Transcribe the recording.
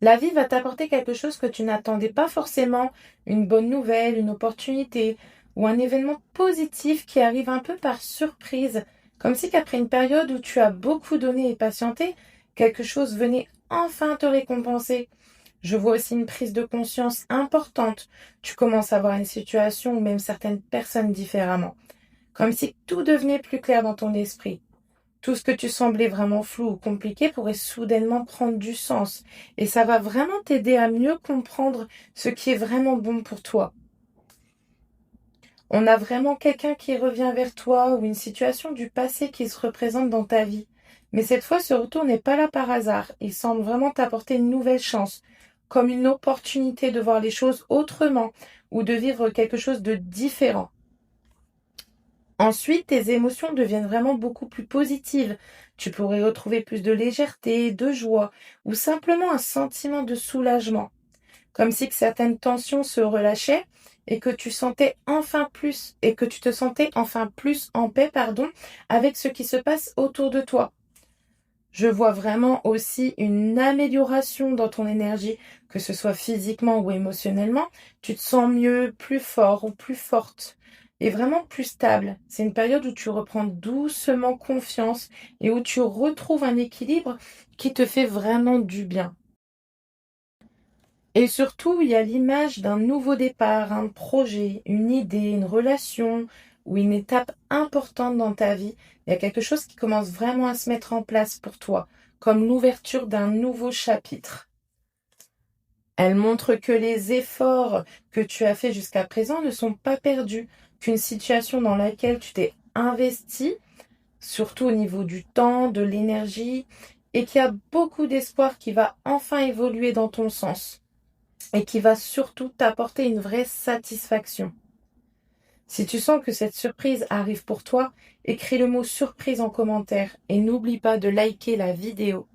La vie va t'apporter quelque chose que tu n'attendais pas forcément, une bonne nouvelle, une opportunité ou un événement positif qui arrive un peu par surprise, comme si qu'après une période où tu as beaucoup donné et patienté, quelque chose venait enfin te récompenser. Je vois aussi une prise de conscience importante. Tu commences à voir une situation ou même certaines personnes différemment, comme si tout devenait plus clair dans ton esprit. Tout ce que tu semblais vraiment flou ou compliqué pourrait soudainement prendre du sens. Et ça va vraiment t'aider à mieux comprendre ce qui est vraiment bon pour toi. On a vraiment quelqu'un qui revient vers toi ou une situation du passé qui se représente dans ta vie. Mais cette fois, ce retour n'est pas là par hasard. Il semble vraiment t'apporter une nouvelle chance, comme une opportunité de voir les choses autrement ou de vivre quelque chose de différent. Ensuite, tes émotions deviennent vraiment beaucoup plus positives. Tu pourrais retrouver plus de légèreté, de joie ou simplement un sentiment de soulagement, comme si que certaines tensions se relâchaient et que tu te sentais enfin plus en paix, avec ce qui se passe autour de toi. Je vois vraiment aussi une amélioration dans ton énergie, que ce soit physiquement ou émotionnellement. Tu te sens mieux, plus fort ou plus forte et vraiment plus stable. C'est une période où tu reprends doucement confiance et où tu retrouves un équilibre qui te fait vraiment du bien. Et surtout, il y a l'image d'un nouveau départ, un projet, une idée, une relation ou une étape importante dans ta vie. Il y a quelque chose qui commence vraiment à se mettre en place pour toi, comme l'ouverture d'un nouveau chapitre. Elle montre que les efforts que tu as faits jusqu'à présent ne sont pas perdus, qu'une situation dans laquelle tu t'es investi, surtout au niveau du temps, de l'énergie, et qu'il y a beaucoup d'espoir qui va enfin évoluer dans ton sens et qui va surtout t'apporter une vraie satisfaction. Si tu sens que cette surprise arrive pour toi, écris le mot surprise en commentaire et n'oublie pas de liker la vidéo.